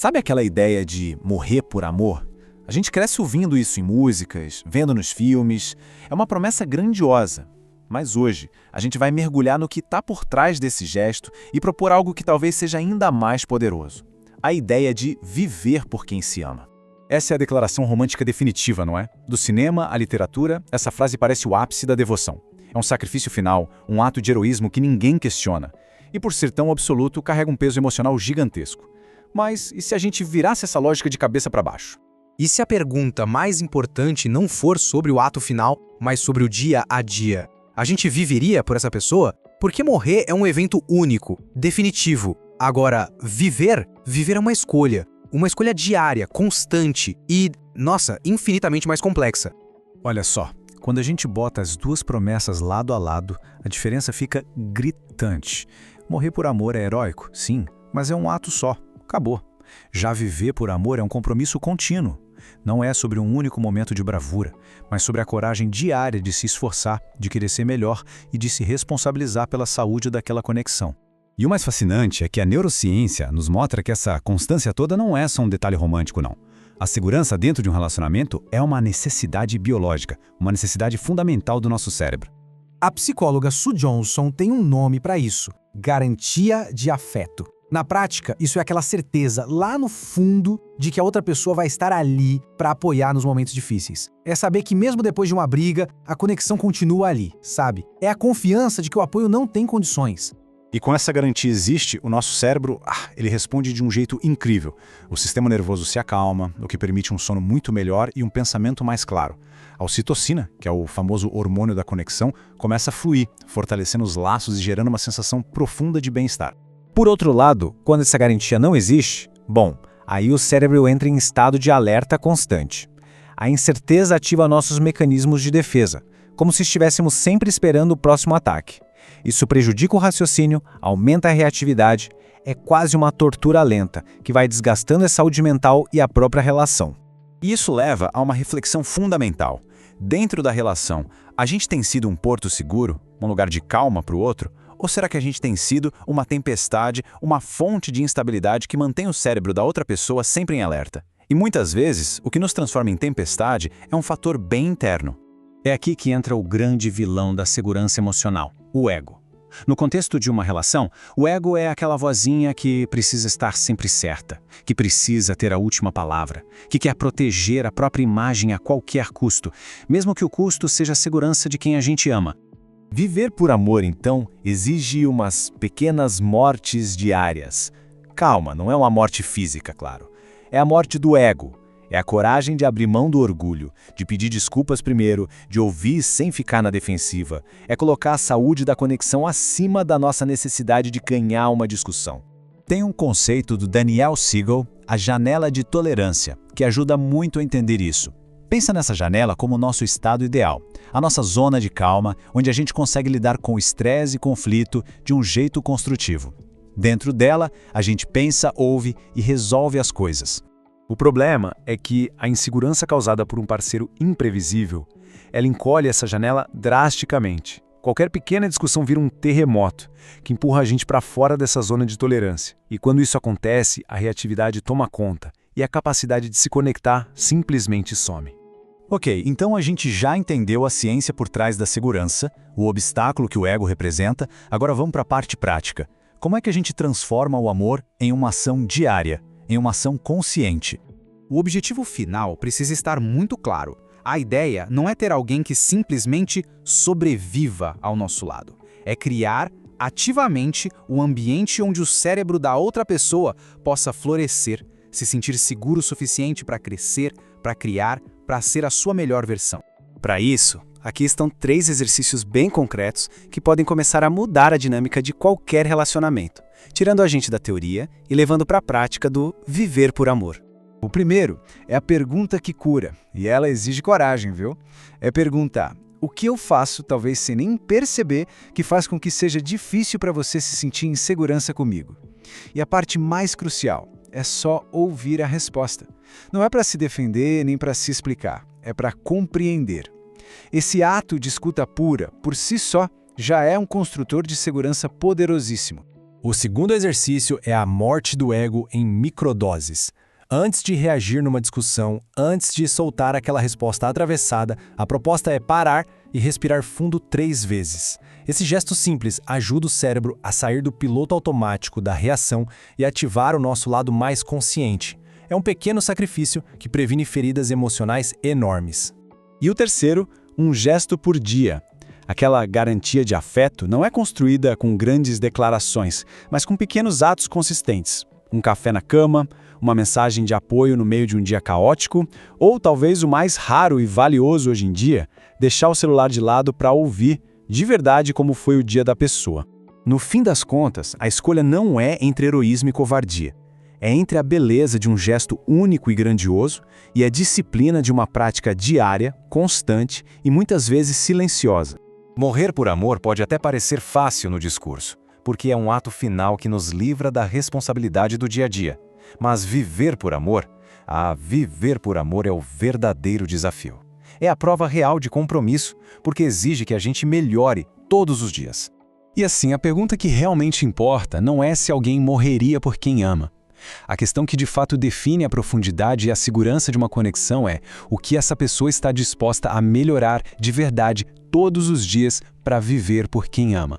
Sabe aquela ideia de morrer por amor? A gente cresce ouvindo isso em músicas, vendo nos filmes. É uma promessa grandiosa. Mas hoje, a gente vai mergulhar no que está por trás desse gesto e propor algo que talvez seja ainda mais poderoso. A ideia de viver por quem se ama. Essa é a declaração romântica definitiva, não é? Do cinema à literatura, essa frase parece o ápice da devoção. É um sacrifício final, um ato de heroísmo que ninguém questiona. E por ser tão absoluto, carrega um peso emocional gigantesco. Mas e se a gente virasse essa lógica de cabeça para baixo? E se a pergunta mais importante não for sobre o ato final, mas sobre o dia a dia? A gente viveria por essa pessoa? Porque morrer é um evento único, definitivo. Agora, viver é uma escolha diária, constante e, nossa, infinitamente mais complexa. Olha só, quando a gente bota as duas promessas lado a lado, a diferença fica gritante. Morrer por amor é heróico, sim, mas é um ato só. Acabou. Já viver por amor é um compromisso contínuo. Não é sobre um único momento de bravura, mas sobre a coragem diária de se esforçar, de querer ser melhor e de se responsabilizar pela saúde daquela conexão. E o mais fascinante é que a neurociência nos mostra que essa constância toda não é só um detalhe romântico, não. A segurança dentro de um relacionamento é uma necessidade biológica, uma necessidade fundamental do nosso cérebro. A psicóloga Sue Johnson tem um nome para isso: garantia de afeto. Na prática, isso é aquela certeza lá no fundo de que a outra pessoa vai estar ali para apoiar nos momentos difíceis. É saber que mesmo depois de uma briga, a conexão continua ali, sabe? É a confiança de que o apoio não tem condições. E com essa garantia existe, o nosso cérebro, ele responde de um jeito incrível. O sistema nervoso se acalma, o que permite um sono muito melhor e um pensamento mais claro. A ocitocina, que é o famoso hormônio da conexão, começa a fluir, fortalecendo os laços e gerando uma sensação profunda de bem-estar. Por outro lado, quando essa garantia não existe, aí o cérebro entra em estado de alerta constante. A incerteza ativa nossos mecanismos de defesa, como se estivéssemos sempre esperando o próximo ataque. Isso prejudica o raciocínio, aumenta a reatividade, é quase uma tortura lenta, que vai desgastando a saúde mental e a própria relação. E isso leva a uma reflexão fundamental. Dentro da relação, a gente tem sido um porto seguro, um lugar de calma para o outro? Ou será que a gente tem sido uma tempestade, uma fonte de instabilidade que mantém o cérebro da outra pessoa sempre em alerta? E muitas vezes, o que nos transforma em tempestade é um fator bem interno. É aqui que entra o grande vilão da segurança emocional, o ego. No contexto de uma relação, o ego é aquela vozinha que precisa estar sempre certa, que precisa ter a última palavra, que quer proteger a própria imagem a qualquer custo, mesmo que o custo seja a segurança de quem a gente ama. Viver por amor, então, exige umas pequenas mortes diárias. Calma, não é uma morte física, claro. É a morte do ego. É a coragem de abrir mão do orgulho, de pedir desculpas primeiro, de ouvir sem ficar na defensiva. É colocar a saúde da conexão acima da nossa necessidade de ganhar uma discussão. Tem um conceito do Daniel Siegel, a janela de tolerância, que ajuda muito a entender isso. Pensa nessa janela como o nosso estado ideal, a nossa zona de calma, onde a gente consegue lidar com estresse e conflito de um jeito construtivo. Dentro dela, a gente pensa, ouve e resolve as coisas. O problema é que a insegurança causada por um parceiro imprevisível, ela encolhe essa janela drasticamente. Qualquer pequena discussão vira um terremoto, que empurra a gente para fora dessa zona de tolerância. E quando isso acontece, a reatividade toma conta e a capacidade de se conectar simplesmente some. Ok, então a gente já entendeu a ciência por trás da segurança, o obstáculo que o ego representa, agora vamos para a parte prática. Como é que a gente transforma o amor em uma ação diária, em uma ação consciente? O objetivo final precisa estar muito claro. A ideia não é ter alguém que simplesmente sobreviva ao nosso lado. É criar ativamente o ambiente onde o cérebro da outra pessoa possa florescer, se sentir seguro o suficiente para crescer, para criar, para ser a sua melhor versão. Para isso, aqui estão 3 exercícios bem concretos que podem começar a mudar a dinâmica de qualquer relacionamento, tirando a gente da teoria e levando para a prática do viver por amor. O primeiro é a pergunta que cura, e ela exige coragem, viu? É perguntar: o que eu faço, talvez sem nem perceber, que faz com que seja difícil para você se sentir em segurança comigo? E a parte mais crucial é só ouvir a resposta. Não é para se defender nem para se explicar, é para compreender. Esse ato de escuta pura, por si só, já é um construtor de segurança poderosíssimo. O segundo exercício é a morte do ego em microdoses. Antes de reagir numa discussão, antes de soltar aquela resposta atravessada, a proposta é parar e respirar fundo 3 vezes. Esse gesto simples ajuda o cérebro a sair do piloto automático da reação e ativar o nosso lado mais consciente. É um pequeno sacrifício que previne feridas emocionais enormes. E o terceiro, um gesto por dia. Aquela garantia de afeto não é construída com grandes declarações, mas com pequenos atos consistentes. Um café na cama, uma mensagem de apoio no meio de um dia caótico, ou talvez o mais raro e valioso hoje em dia, deixar o celular de lado para ouvir de verdade como foi o dia da pessoa. No fim das contas, a escolha não é entre heroísmo e covardia. É entre a beleza de um gesto único e grandioso e a disciplina de uma prática diária, constante e muitas vezes silenciosa. Morrer por amor pode até parecer fácil no discurso, porque é um ato final que nos livra da responsabilidade do dia a dia. Mas viver por amor é o verdadeiro desafio. É a prova real de compromisso, porque exige que a gente melhore todos os dias. E assim, a pergunta que realmente importa não é se alguém morreria por quem ama. A questão que de fato define a profundidade e a segurança de uma conexão é o que essa pessoa está disposta a melhorar de verdade todos os dias para viver por quem ama.